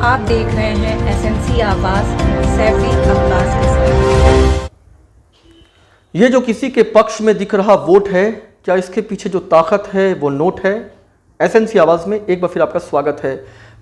आप देख रहे हैं एसएनसी आवाज सैफी अब्बास के साथ। ये जो किसी के पक्ष में दिख रहा वोट है, क्या इसके पीछे जो ताकत है वो नोट है? एसएनसी आवाज में एक बार फिर आपका स्वागत है।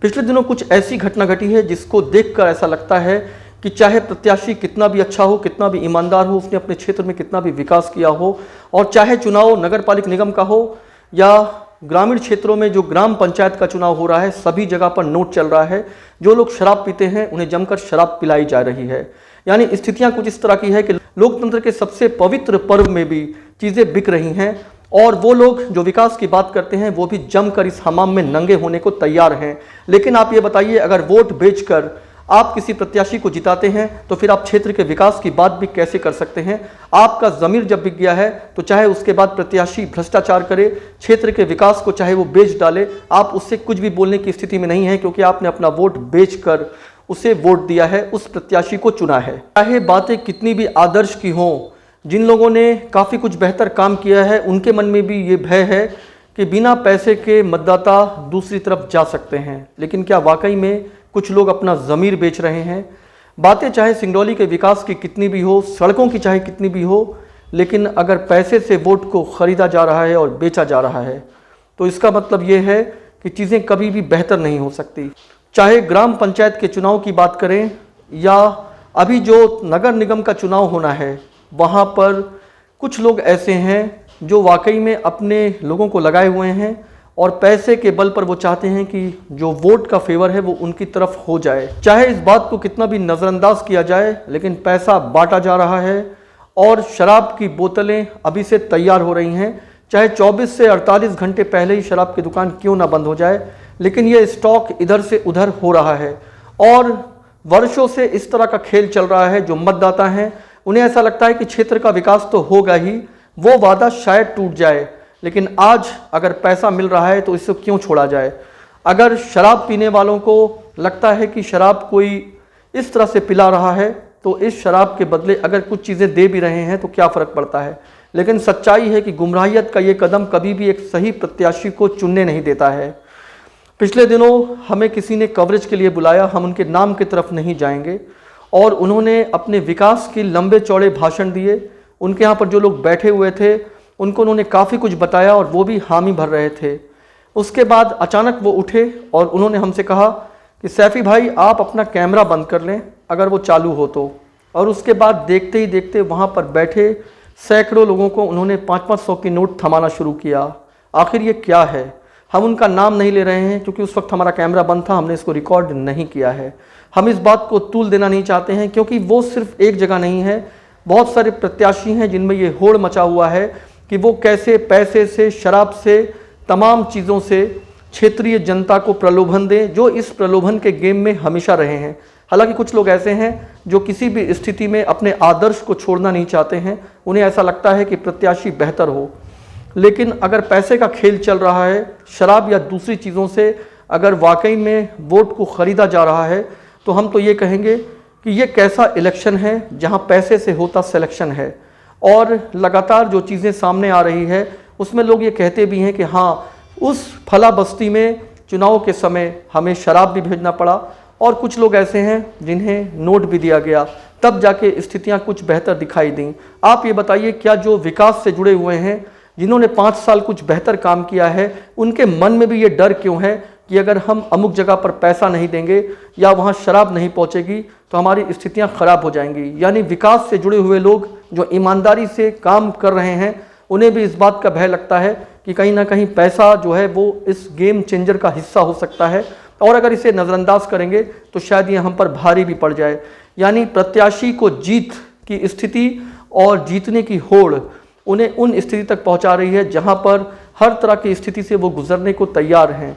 पिछले दिनों कुछ ऐसी घटना घटी है जिसको देखकर ऐसा लगता है कि चाहे प्रत्याशी कितना भी अच्छा हो, कितना भी ईमानदार हो, उसने अपने क्षेत्र में कितना भी विकास किया हो, और चाहे चुनाव नगर पालिक निगम का हो या ग्रामीण क्षेत्रों में जो ग्राम पंचायत का चुनाव हो रहा है, सभी जगह पर नोट चल रहा है। जो लोग शराब पीते हैं उन्हें जमकर शराब पिलाई जा रही है। यानी स्थितियां कुछ इस तरह की है कि लोकतंत्र के सबसे पवित्र पर्व में भी चीजें बिक रही हैं, और वो लोग जो विकास की बात करते हैं वो भी जमकर इस हमाम में नंगे होने को तैयार हैं। लेकिन आप ये बताइए, अगर वोट बेचकर आप किसी प्रत्याशी को जिताते हैं तो फिर आप क्षेत्र के विकास की बात भी कैसे कर सकते हैं? आपका ज़मीर जब बिक गया है तो चाहे उसके बाद प्रत्याशी भ्रष्टाचार करे, क्षेत्र के विकास को चाहे वो बेच डाले, आप उससे कुछ भी बोलने की स्थिति में नहीं है, क्योंकि आपने अपना वोट बेचकर उसे वोट दिया है, उस प्रत्याशी को चुना है। चाहे बातें कितनी भी आदर्श की हों, जिन लोगों ने काफ़ी कुछ बेहतर काम किया है उनके मन में भी ये भय है कि बिना पैसे के मतदाता दूसरी तरफ जा सकते हैं। लेकिन क्या वाकई में कुछ लोग अपना ज़मीर बेच रहे हैं? बातें चाहे सिंगरौली के विकास की कितनी भी हो, सड़कों की चाहे कितनी भी हो, लेकिन अगर पैसे से वोट को ख़रीदा जा रहा है और बेचा जा रहा है तो इसका मतलब ये है कि चीज़ें कभी भी बेहतर नहीं हो सकती। चाहे ग्राम पंचायत के चुनाव की बात करें या अभी जो नगर निगम का चुनाव होना है, वहाँ पर कुछ लोग ऐसे हैं जो वाकई में अपने लोगों को लगाए हुए हैं और पैसे के बल पर वो चाहते हैं कि जो वोट का फेवर है वो उनकी तरफ हो जाए। चाहे इस बात को कितना भी नज़रअंदाज किया जाए, लेकिन पैसा बांटा जा रहा है और शराब की बोतलें अभी से तैयार हो रही हैं। चाहे 24 से 48 घंटे पहले ही शराब की दुकान क्यों ना बंद हो जाए, लेकिन ये स्टॉक इधर से उधर हो रहा है। और वर्षों से इस तरह का खेल चल रहा है। जो मतदाता हैं उन्हें ऐसा लगता है कि क्षेत्र का विकास तो होगा ही, वो वादा शायद टूट जाए, लेकिन आज अगर पैसा मिल रहा है तो इसको क्यों छोड़ा जाए। अगर शराब पीने वालों को लगता है कि शराब कोई इस तरह से पिला रहा है तो इस शराब के बदले अगर कुछ चीज़ें दे भी रहे हैं तो क्या फ़र्क पड़ता है। लेकिन सच्चाई है कि गुमराहियत का ये कदम कभी भी एक सही प्रत्याशी को चुनने नहीं देता है। पिछले दिनों हमें किसी ने कवरेज के लिए बुलाया, हम उनके नाम की तरफ नहीं जाएंगे, और उन्होंने अपने विकास की लंबे चौड़े भाषण दिए। उनके यहाँ पर जो लोग बैठे हुए थे उनको उन्होंने काफ़ी कुछ बताया और वो भी हामी भर रहे थे। उसके बाद अचानक वो उठे और उन्होंने हमसे कहा कि सैफी भाई आप अपना कैमरा बंद कर लें अगर वो चालू हो तो। और उसके बाद देखते ही देखते वहाँ पर बैठे सैकड़ों लोगों को उन्होंने 500-500 की नोट थमाना शुरू किया। आखिर ये क्या है? हम उनका नाम नहीं ले रहे हैं क्योंकि उस वक्त हमारा कैमरा बंद था, हमने इसको रिकॉर्ड नहीं किया है। हम इस बात को तूल देना नहीं चाहते हैं क्योंकि वो सिर्फ एक जगह नहीं है, बहुत सारे प्रत्याशी हैं जिनमें ये होड़ मचा हुआ है कि वो कैसे पैसे से, शराब से, तमाम चीज़ों से क्षेत्रीय जनता को प्रलोभन दें, जो इस प्रलोभन के गेम में हमेशा रहे हैं। हालांकि कुछ लोग ऐसे हैं जो किसी भी स्थिति में अपने आदर्श को छोड़ना नहीं चाहते हैं। उन्हें ऐसा लगता है कि प्रत्याशी बेहतर हो। लेकिन अगर पैसे का खेल चल रहा है, शराब या दूसरी चीज़ों से अगर वाकई में वोट को ख़रीदा जा रहा है, तो हम तो ये कहेंगे कि ये कैसा इलेक्शन है जहाँ पैसे से होता सिलेक्शन है। और लगातार जो चीज़ें सामने आ रही है उसमें लोग ये कहते भी हैं कि हाँ, उस फला बस्ती में चुनाव के समय हमें शराब भी भेजना पड़ा, और कुछ लोग ऐसे हैं जिन्हें नोट भी दिया गया, तब जाके स्थितियां कुछ बेहतर दिखाई दी। आप ये बताइए, क्या जो विकास से जुड़े हुए हैं, जिन्होंने 5 साल कुछ बेहतर काम किया है, उनके मन में भी ये डर क्यों है कि अगर हम अमुक जगह पर पैसा नहीं देंगे या वहाँ शराब नहीं पहुँचेगी तो हमारी स्थितियाँ ख़राब हो जाएंगी। यानी विकास से जुड़े हुए लोग जो ईमानदारी से काम कर रहे हैं, उन्हें भी इस बात का भय लगता है कि कहीं ना कहीं पैसा जो है वो इस गेम चेंजर का हिस्सा हो सकता है, और अगर इसे नज़रअंदाज करेंगे तो शायद ये हम पर भारी भी पड़ जाए। यानी प्रत्याशी को जीत की स्थिति और जीतने की होड़ उन्हें उन स्थिति तक पहुंचा रही है जहां पर हर तरह की स्थिति से वो गुजरने को तैयार हैं।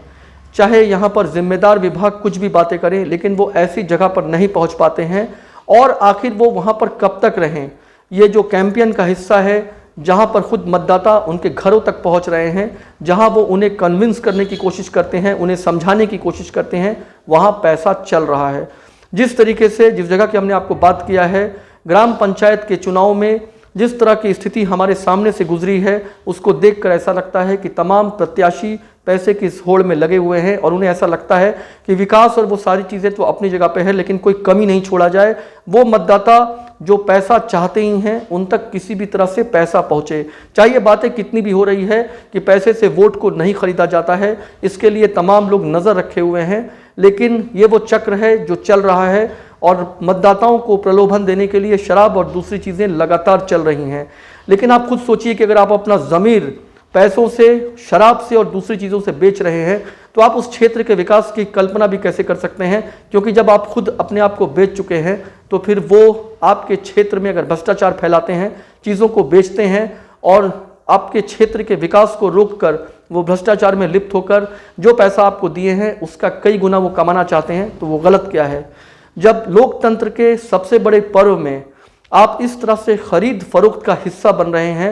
चाहे यहाँ पर जिम्मेदार विभाग कुछ भी बातें करें, लेकिन वो ऐसी जगह पर नहीं पहुंच पाते हैं, और आखिर वो वहाँ पर कब तक रहें। ये जो कैंपेन का हिस्सा है, जहाँ पर खुद मतदाता उनके घरों तक पहुँच रहे हैं, जहाँ वो उन्हें कन्विंस करने की कोशिश करते हैं, उन्हें समझाने की कोशिश करते हैं, वहाँ पैसा चल रहा है। जिस तरीके से, जिस जगह की हमने आपको बात किया है, ग्राम पंचायत के चुनाव में जिस तरह की स्थिति हमारे सामने से गुजरी है, उसको देखकर ऐसा लगता है कि तमाम प्रत्याशी पैसे की इस होड़ में लगे हुए हैं और उन्हें ऐसा लगता है कि विकास और वो सारी चीज़ें तो अपनी जगह पे है, लेकिन कोई कमी नहीं छोड़ा जाए। वो मतदाता जो पैसा चाहते ही हैं उन तक किसी भी तरह से पैसा पहुंचे, चाहे ये बातें कितनी भी हो रही है कि पैसे से वोट को नहीं खरीदा जाता है, इसके लिए तमाम लोग नज़र रखे हुए हैं, लेकिन ये वो चक्र है जो चल रहा है और मतदाताओं को प्रलोभन देने के लिए शराब और दूसरी चीज़ें लगातार चल रही हैं। लेकिन आप खुद सोचिए कि अगर आप अपना ज़मीर पैसों से, शराब से और दूसरी चीज़ों से बेच रहे हैं तो आप उस क्षेत्र के विकास की कल्पना भी कैसे कर सकते हैं, क्योंकि जब आप खुद अपने आप को बेच चुके हैं तो फिर वो आपके क्षेत्र में अगर भ्रष्टाचार फैलाते हैं, चीज़ों को बेचते हैं और आपके क्षेत्र के विकास को रोककर वो भ्रष्टाचार में लिप्त होकर जो पैसा आपको दिए हैं उसका कई गुना वो कमाना चाहते हैं, तो वो गलत क्या है। जब लोकतंत्र के सबसे बड़े पर्व में आप इस तरह से खरीद फरोख्त का हिस्सा बन रहे हैं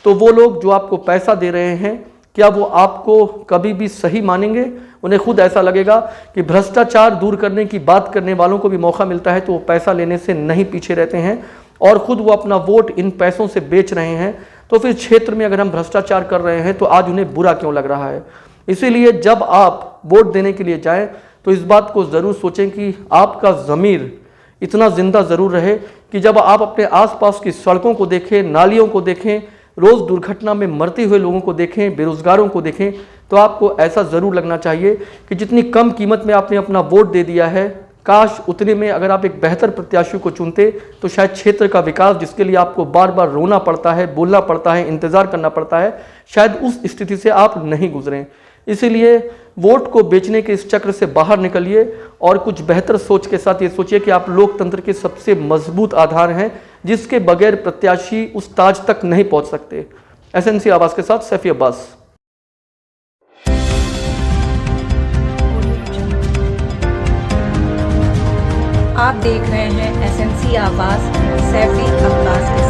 तो वो लोग जो आपको पैसा दे रहे हैं क्या वो आपको कभी भी सही मानेंगे? उन्हें खुद ऐसा लगेगा कि भ्रष्टाचार दूर करने की बात करने वालों को भी मौका मिलता है तो वो पैसा लेने से नहीं पीछे रहते हैं और खुद वो अपना वोट इन पैसों से बेच रहे हैं। तो फिर क्षेत्र में अगर हम भ्रष्टाचार कर रहे हैं तो आज उन्हें बुरा क्यों लग रहा है? इसीलिए जब आप वोट देने के लिए जाएं तो इस बात को ज़रूर सोचें कि आपका ज़मीर इतना जिंदा ज़रूर रहे कि जब आप अपने आसपास की सड़कों को देखें, नालियों को देखें, रोज़ दुर्घटना में मरते हुए लोगों को देखें, बेरोज़गारों को देखें, तो आपको ऐसा ज़रूर लगना चाहिए कि जितनी कम कीमत में आपने अपना वोट दे दिया है, काश उतने में अगर आप एक बेहतर प्रत्याशी को चुनते तो शायद क्षेत्र का विकास, जिसके लिए आपको बार बार रोना पड़ता है, बोलना पड़ता है, इंतज़ार करना पड़ता है, शायद उस स्थिति से आप नहीं गुजरें। इसीलिए वोट को बेचने के इस चक्र से बाहर निकलिए और कुछ बेहतर सोच के साथ ये सोचिए कि आप लोकतंत्र के सबसे मजबूत आधार हैं, जिसके बगैर प्रत्याशी उस ताज तक नहीं पहुंच सकते। एसएनसी आवाज़ के साथ सैफी अब्बास। आप देख रहे हैं एसएनसी आवाज़, सैफी अब्बास।